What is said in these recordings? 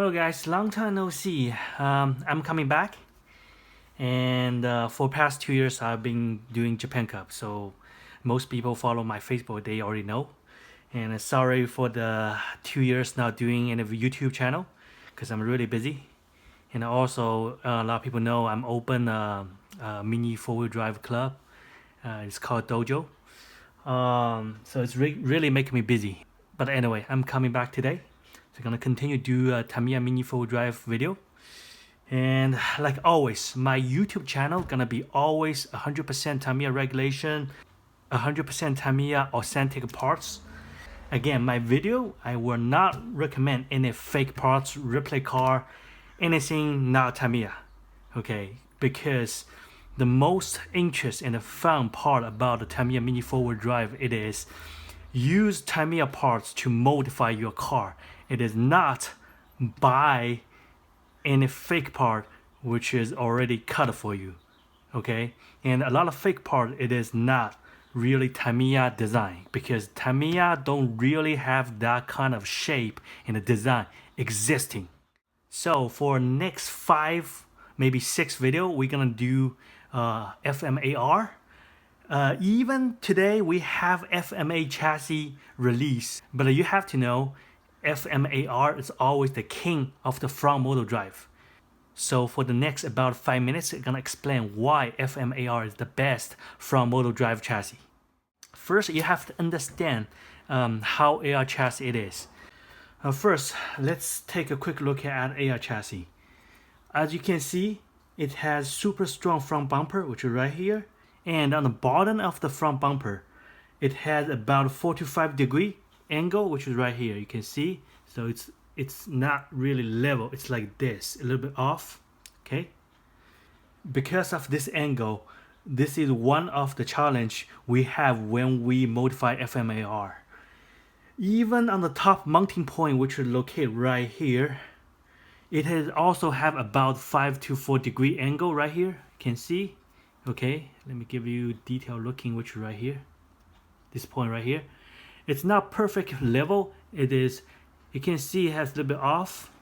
Hello guys, long time no see. I'm coming back, and for past 2 years I've been doing Japan Cup. So most people follow my Facebook, they already know. And sorry for the 2 years not doing any YouTube channel because I'm really busy. And also a lot of people know I'm open a mini four-wheel drive club. It's called Dojo. So it's really making me busy. But anyway, I'm coming back today. So I'm gonna continue do a Tamiya Mini four-wheel drive video. And like always, my YouTube channel gonna be always 100% Tamiya regulation, 100% Tamiya authentic parts. Again, my video, I will not recommend any fake parts, replay car, anything not Tamiya, okay? Because the most interest and the fun part about the Tamiya Mini four-wheel drive, it is use Tamiya parts to modify your car. It is not buy any fake part which is already cut for you, okay? And a lot of fake part, it is not really Tamiya design because Tamiya don't really have that kind of shape and the design existing. So for next 5, maybe 6 video, we're gonna do FMAR. Even today we have FMA chassis release, but you have to know FMAR is always the king of the front motor drive. So for the next about 5 minutes, I'm gonna explain why FMAR is the best front motor drive chassis. First, you have to understand how AR chassis it is. First, let's take a quick look at AR chassis. As you can see, it has super strong front bumper, which is right here. And on the bottom of the front bumper, it has about a 45-degree angle, which is right here. You can see, so it's not really level. It's like this, a little bit off, okay? Because of this angle, this is one of the challenge we have when we modify FMAR. Even on the top mounting point, which is located right here, it has also have about 5 to 4 degree angle right here. You can see, okay? Let me give you detail looking, which is right here. This point right here. It's not perfect level. It is, you can see it has a little bit off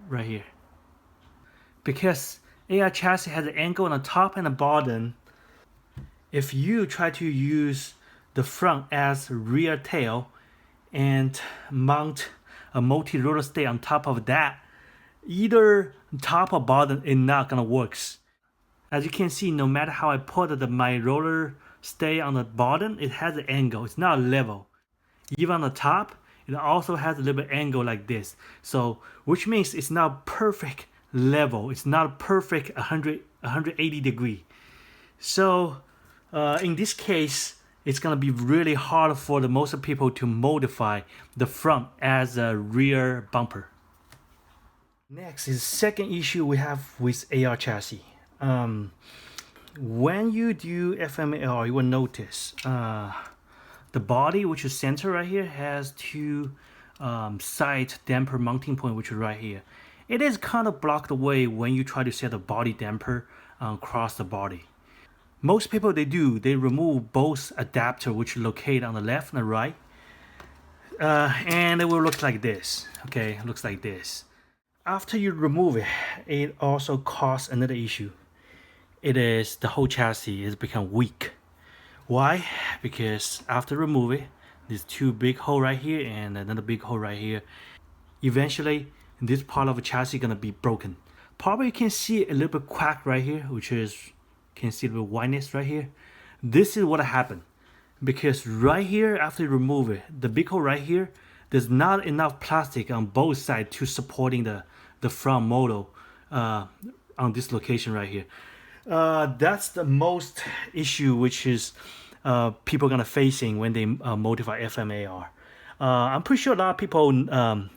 right here. Because AR chassis has an angle on the top and the bottom, if you try to use the front as rear tail and mount a multi-rotor stay on top of that, either top or bottom is not gonna work. As you can see, no matter how I put my roller stay on the bottom, it has an angle. It's not level. Even on the top, it also has a little bit angle like this. So, which means it's not perfect level. It's not perfect 180 degree. So, in this case, it's gonna be really hard for the most people to modify the front as a rear bumper. Next is second issue we have with AR chassis. When you do FMAR, you will notice the body, which is center right here, has 2 side damper mounting point, which is right here. It is kind of blocked away when you try to set a body damper across the body. Most people, they remove both adapter, which is located on the left and the right, and it will look like this. Okay, it looks like this. After you remove it, it also causes another issue. It is the whole chassis is become weak. Why? Because after remove it, there's 2 big hole right here and another big hole right here. Eventually, this part of the chassis gonna be broken. Probably you can see a little bit crack right here, which is, you can see a little whiteness right here. This is what happened. Because right here, after you remove it, the big hole right here, there's not enough plastic on both sides to supporting the front motor on this location right here. That's the most issue which is people gonna facing when they modify FMAR. I'm pretty sure a lot of people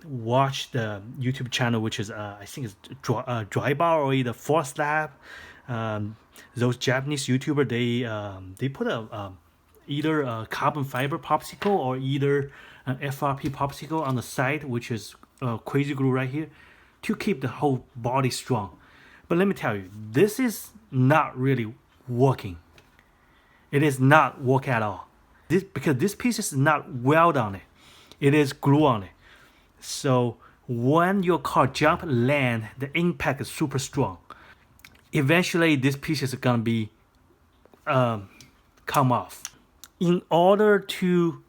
watch the YouTube channel, which is I think it's Dry Bar or either Force Lab. Those Japanese YouTuber, they put either a carbon fiber popsicle or either an FRP popsicle on the side, which is crazy glue right here, to keep the whole body strong. But let me tell you, this is not really working. It is not work at all. Because this piece is not weld on it. It is glue on it. So when your car jump land, the impact is super strong. Eventually this piece is gonna be come off. In order to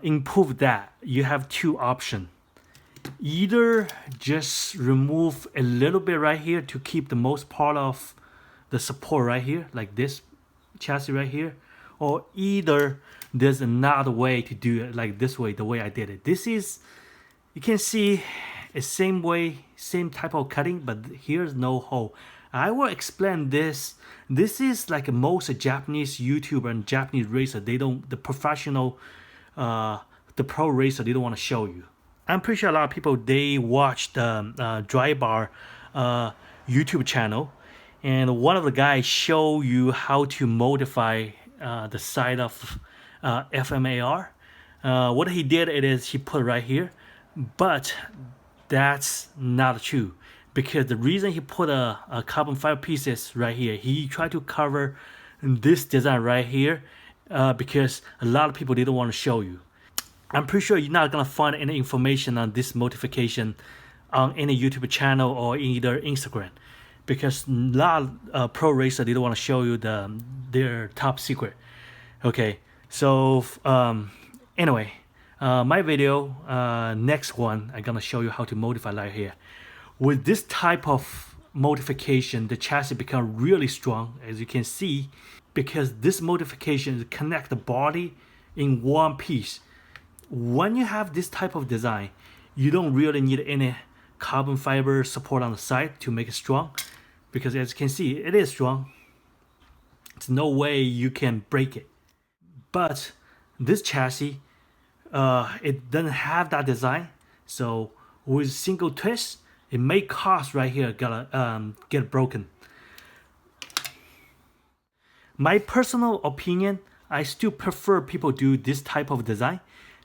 improve that, you have two options. Either just remove a little bit right here to keep the most part of the support right here, like this chassis right here, or either there's another way to do it, like this way, the way I did it. This is, you can see the same way, same type of cutting, but here's no hole. I will explain this. This is like most Japanese YouTuber and Japanese racer, they don't, the professional, the pro racer, they don't want to show you. I'm pretty sure a lot of people, they watch the Dry Bar YouTube channel, and one of the guys show you how to modify the side of FMAR. What he did, it is he put right here, but that's not true, because the reason he put a carbon fiber pieces right here, he tried to cover this design right here because a lot of people, they don't want to show you. I'm pretty sure you're not gonna find any information on this modification on any YouTube channel or either Instagram, because a lot of pro racers, they don't want to show you their top secret. Okay, so anyway, my video, next one, I'm gonna show you how to modify right here. With this type of modification, the chassis become really strong, as you can see, because this modification connect the body in one piece. When you have this type of design, you don't really need any carbon fiber support on the side to make it strong, because as you can see, it is strong. There's no way you can break it. But this chassis, it doesn't have that design, so with single twist, it may cause right here gotta get broken. My personal opinion, I still prefer people do this type of design,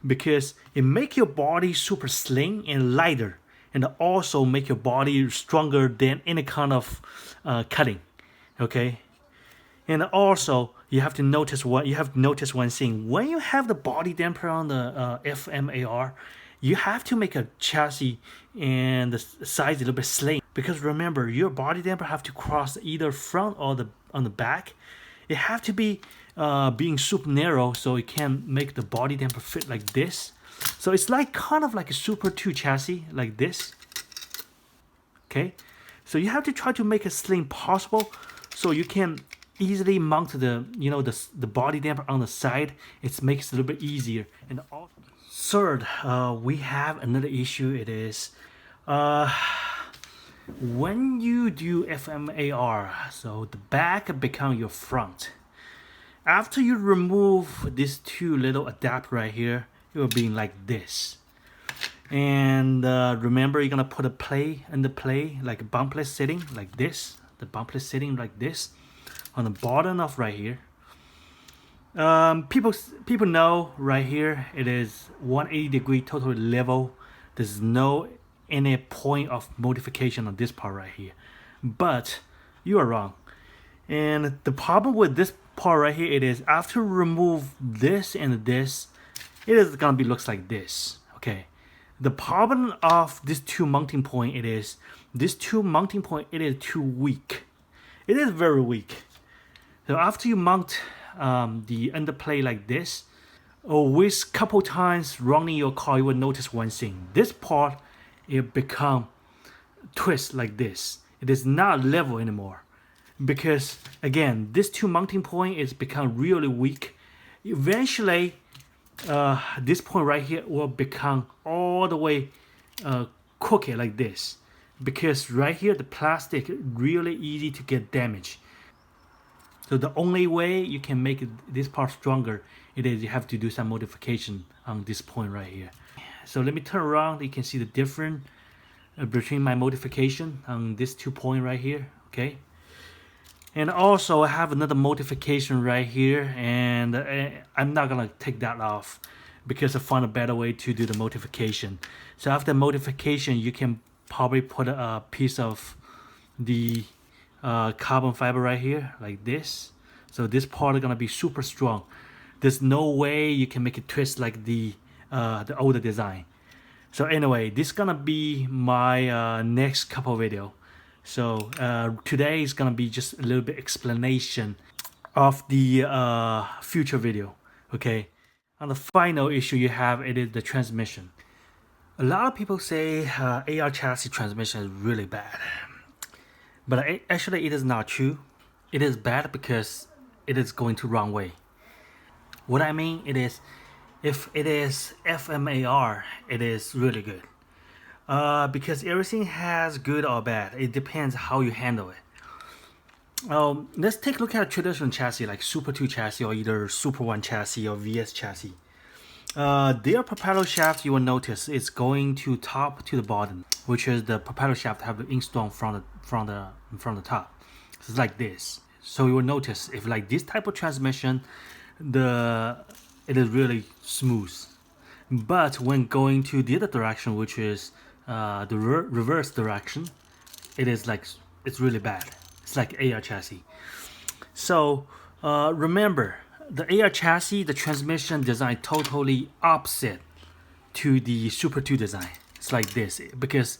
because it make your body super slim and lighter, and also make your body stronger than any kind of cutting. Okay, and also you have to notice one thing. When you have the body damper on the FMAR, you have to make a chassis and the size a little bit slim, because remember, your body damper have to cross either front or on the back. It have to be being super narrow, so it can make the body damper fit like this. So it's like kind of like a Super 2 chassis like this. Okay, so you have to try to make it slim possible, so you can easily mount the the body damper on the side. It makes it a little bit easier. And third, we have another issue. It is when you do FMAR, so the back become your front. After you remove these two little adapter right here, it will be like this. And remember, you're gonna put a plate in the plate, like a bumpless setting like this, the bumpless setting like this on the bottom of right here. People know right here it is 180-degree total level. There's no any point of modification on this part right here, but you are wrong. And the problem with this part right here, it is after remove this and this, it is gonna be looks like this. Okay, the problem of this two mounting point, it is this two mounting point, it is too weak. It is very weak. So after you mount the underplate like this, or with couple times running your car, you will notice one thing. This part, it become twist like this. It is not level anymore, because again, this two mounting point is become really weak. Eventually, this point right here will become all the way crooked like this, because right here the plastic really easy to get damaged. So the only way you can make this part stronger, it is you have to do some modification on this point right here. So let me turn around. You can see the difference between my modification on this 2 point right here. Okay, and also I have another modification right here, and I'm not gonna take that off because I found a better way to do the modification. So after modification, you can probably put a piece of the carbon fiber right here like this. So this part is gonna be super strong. There's no way you can make it twist like the older design. So anyway, this is gonna be my next couple video. So today is gonna be just a little bit explanation of the future video. Okay, and the final issue you have, it is the transmission. A lot of people say AR chassis transmission is really bad, but actually it is not true. It is bad because it is going to wrong way. What I mean, it is, if it is FMAR, it is really good. Because everything has good or bad. It depends how you handle it. Let's take a look at a traditional chassis like Super 2 chassis or either Super 1 chassis or VS chassis. Their propeller shaft, you will notice, is going to top to the bottom, which is the propeller shaft have the install from the top. It's like this. So you will notice if like this type of transmission, it is really smooth. But when going to the other direction, which is the reverse direction, it is like, it's really bad. It's like AR chassis. So remember, the AR chassis, the transmission design totally opposite to the Super 2 design. It's like this because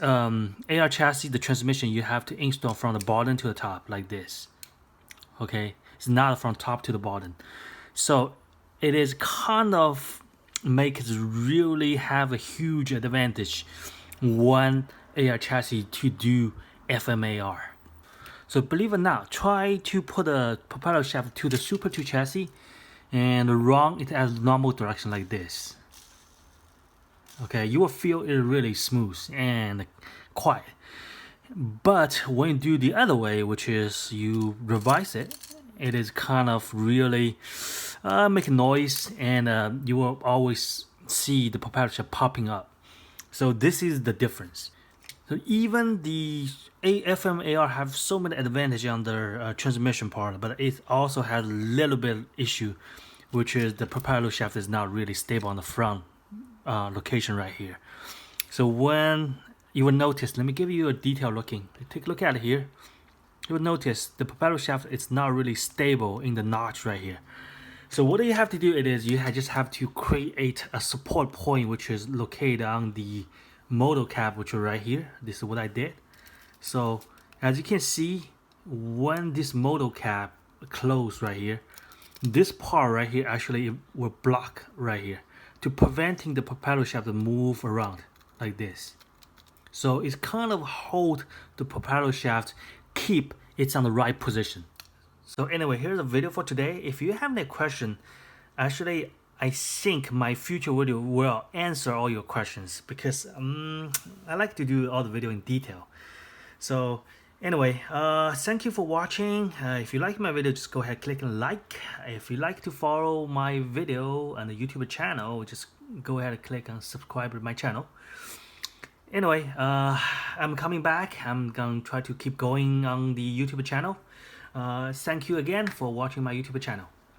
AR chassis, the transmission, you have to install from the bottom to the top like this. Okay, it's not from top to the bottom. So it is kind of make it really have a huge advantage when AR chassis to do FMAR. So believe it or not, try to put a propeller shaft to the Super 2 chassis and run it as normal direction like this. Okay, you will feel it really smooth and quiet. But when you do the other way, which is you revise it, it is kind of really make noise, and you will always see the propeller shaft popping up. So this is the difference. So even the FMAR have so many advantages on their transmission part, but it also has a little bit issue, which is the propeller shaft is not really stable on the front location right here. So when you will notice, let me give you a detail looking. Take a look at it here. You will notice the propeller shaft is not really stable in the notch right here. So what you have to do, it is you just have to create a support point, which is located on the motor cap, which is right here. This is what I did. So as you can see, when this motor cap closed right here, this part right here actually will block right here to preventing the propeller shaft to move around like this. So it's kind of hold the propeller shaft, keep it on the right position. So anyway, here's a video for today. If you have any question, actually I think my future video will answer all your questions because I like to do all the video in detail. So anyway, thank you for watching. If you like my video, just go ahead, click and like. If you like to follow my video on the YouTube channel, just go ahead and click and subscribe to my channel. Anyway, I'm coming back. I'm gonna try to keep going on the YouTube channel. Thank you again for watching my YouTube channel.